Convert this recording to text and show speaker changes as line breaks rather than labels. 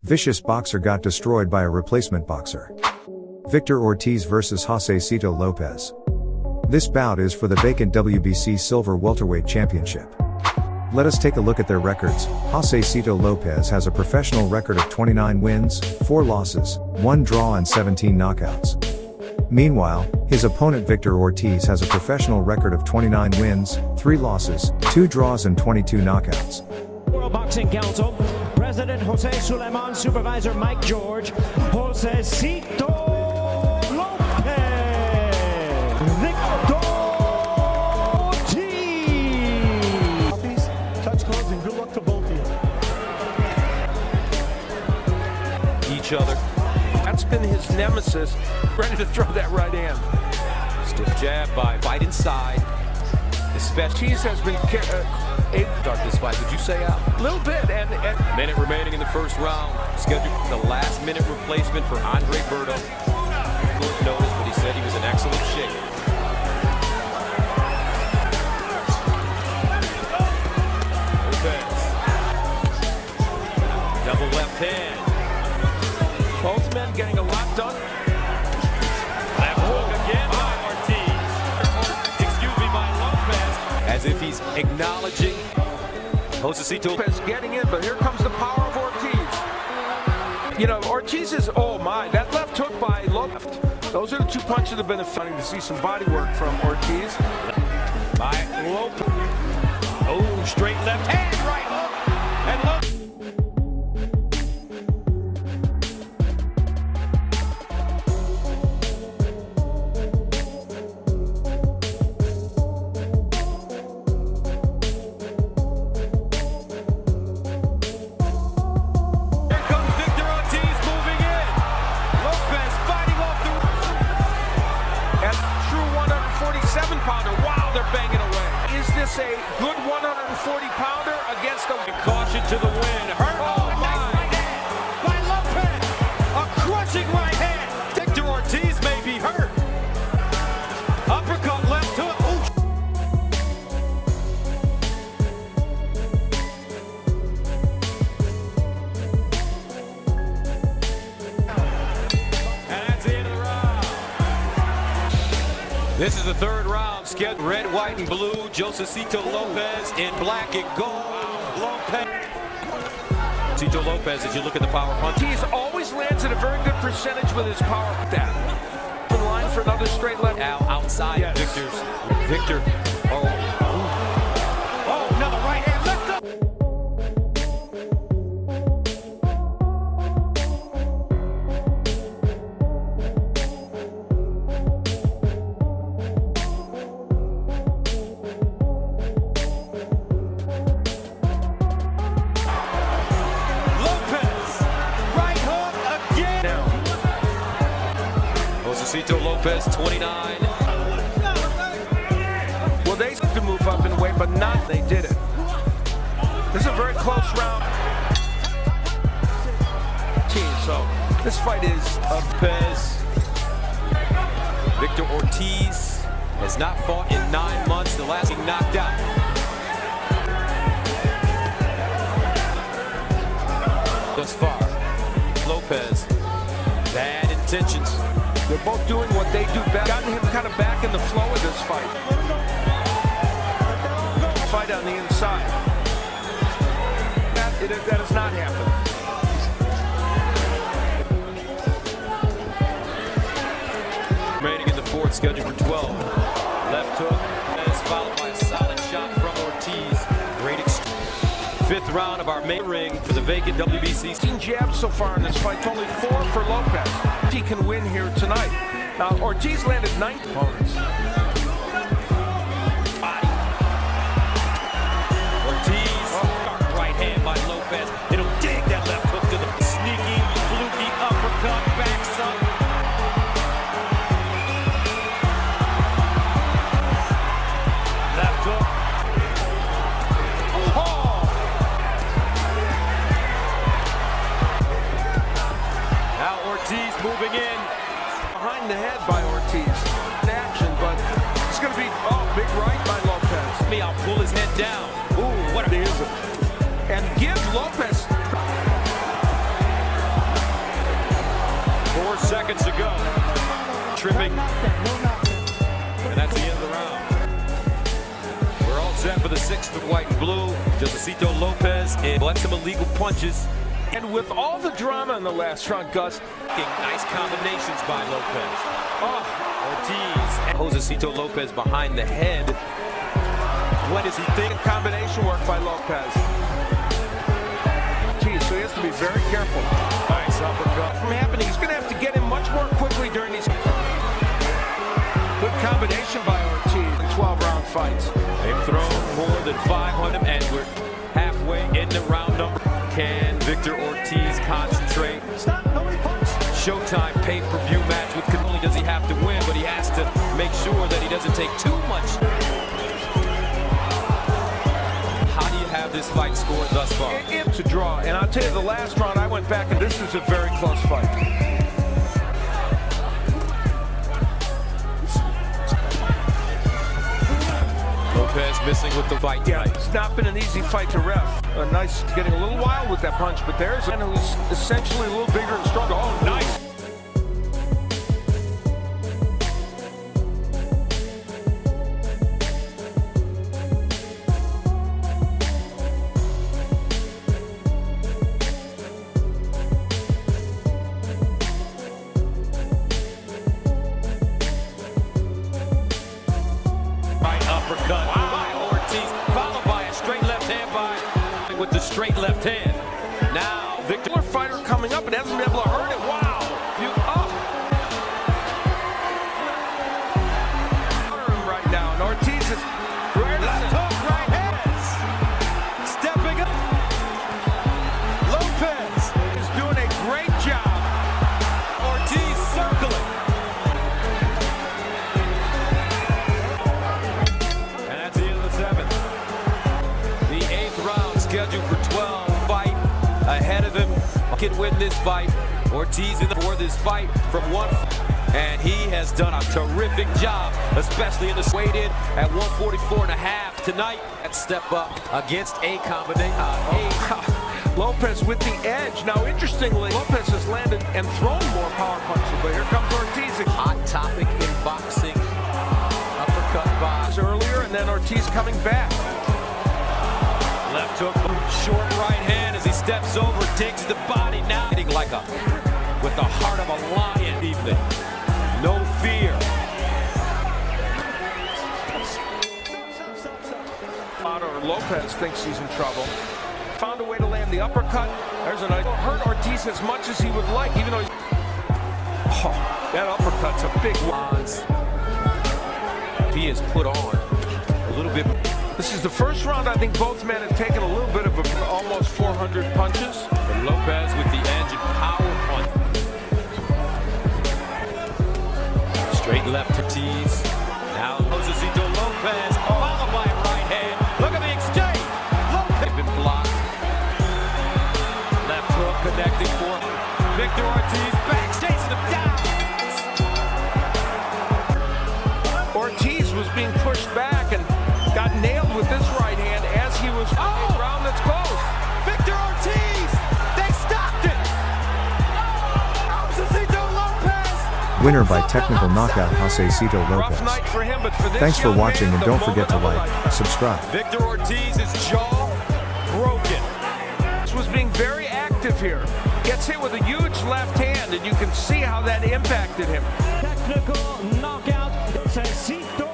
Vicious boxer got destroyed by a replacement boxer. Victor Ortiz vs Josesito Lopez. This bout is for the vacant WBC Silver Welterweight Championship. Let us take a look at their records. Josesito Lopez has a professional record of 29 wins, 4 losses, 1 draw and 17 knockouts. Meanwhile, his opponent Victor Ortiz has a professional record of 29 wins, 3 losses, 2 draws and 22 knockouts.
World Boxing Council, President Jose Suleiman, Supervisor Mike George, Josesito Lopez, Victor Ortiz.
Touch gloves and good luck to both of you.
Each other. That's been his nemesis, ready to throw that right hand. Stiff jab by fight inside. Especially has been able to start this fight. Would you say out? A little bit. And minute remaining in the first round. Scheduled for the last minute replacement for Andre Berto. Short notice, but he said he was in excellent shape. Lopez. Double left hand. Both men getting a lot done. Left hook again by Ortiz. Excuse me, by Lopez. As if he's acknowledging Josesito Lopez getting in, but here comes the power of Ortiz. You know, Ortiz is, oh my, that left hook by Lopez. Those are the 2 punches that have been funny to see some body work from Ortiz. By Lopez. Oh, straight left hand, right hook. And Lopez. Wow, they're banging away. Is this a good 140-pounder against a caution to the wind? Hurt. Oh, nice right hand by Lopez. A crushing right hand. Victor Ortiz may be hurt. Uppercut left hook. And that's the end of the round. This is the 3rd round. Scheduled red, white, and blue. Josesito Lopez in black and gold. Lopez. Josesito Lopez, as you look at the power punch, he's always lands at a very good percentage with his power down. In line for another straight left. Now outside. Yes. Victor. Oh, another right hand left up. Josesito Lopez, 29. Well, they could move up in weight, but not they did it. This is a very close round. So this fight is Lopez. Victor Ortiz has not fought in 9 months. The last he knocked out. Thus far, Lopez, bad intentions. They're both doing what they do best. Gotten him kind of back in the flow of this fight. Fight on the inside. That has not happened. Remaining in the 4th, scheduled for 12. Left hook, as followed by a solid shot from Ortiz. Great 5th round of our main ring for the vacant WBC. 16 jabs so far in this fight, only 4 for Lopez. He can win here tonight. Now, Ortiz landed 9 opponents. Ortiz, right hand by Lopez. It'll dig that left hook to the sneaky, fluky uppercut, backs up. Left hook. Ortiz moving in. Behind the head by Ortiz. In action, but it's going to be, big right by Lopez. I'll pull his head down. Ooh, what it is. And give Lopez 4 seconds to go. Tripping. And that's the end of the round. We're all set for the 6th of white and blue. Josesito Lopez and some illegal punches.
And with all the drama in the last round, Gus.
Nice combinations by Lopez. Ortiz. Josesito Lopez behind the head. What does he think?
Combination work by Lopez. Geez, so he has to be very careful.
Nice uppercut.
From happening, he's going to have to get him much more quickly during these. Good combination by Ortiz in 12-round fights.
They've thrown more than 500, and we're halfway into round number. Can Victor Ortiz concentrate? Showtime pay-per-view match with not only does he have to win, but he has to make sure that he doesn't take too much. How do you have this fight scored thus far?
It's a draw, and I'll tell you, the last round I went back, and this was a very close fight.
Lopez missing with the fight tonight.
It's not been an easy fight to ref. Nice, getting a little wild with that punch, but there's one who's essentially a little bigger and stronger. Oh, nice.
Uppercut by Ortiz, followed by a straight left hand by with the straight left hand. Now Victor
Fighter coming up and hasn't been able to hurt it. Wow! Right now, and Ortiz is
left hook, right hands. Stepping up. Lopez
is doing a great job.
Ortiz circling. Scheduled for 12 fight ahead of him. Can win this fight. Ortiz in for this fight from one, and he has done a terrific job, especially in the weighed in at 144.5 tonight. That step up against a combination.
Lopez with the edge. Now, interestingly, Lopez has landed and thrown more power punches, but here comes Ortiz.
Hot topic in boxing. Uppercut by
earlier, and then Ortiz coming back.
Left hook, short right hand as he steps over, digs the body now. Hitting like with the heart of a lion evening. No fear.
Lopez thinks he's in trouble. Found a way to land the uppercut. There's a nice. Hurt Ortiz as much as he would like, even though he's. Oh, that uppercut's a big one.
He is put on a little bit.
This is the first round. I think both men have taken a little bit of almost 400 punches.
And Lopez with the edge and power punch. Straight left to Ortiz. Now Josesito Lopez, followed by a right hand. Look at the exchange. Lopez been blocked. Left hook connecting for Victor Ortiz. Back, chasing him down.
Ortiz was being pushed back and got nailed with this right hand as he was round that's close.
Victor Ortiz! They stopped it! Josesito Lopez!
Winner by technical knockout Josesito
Rough
Lopez.
night for him, but for this
Thanks for
young
watching,
man,
and don't forget to like, subscribe.
Victor Ortiz's jaw broken.
This was being very active here. Gets hit with a huge left hand, and you can see how that impacted him.
Technical knockout. Josesito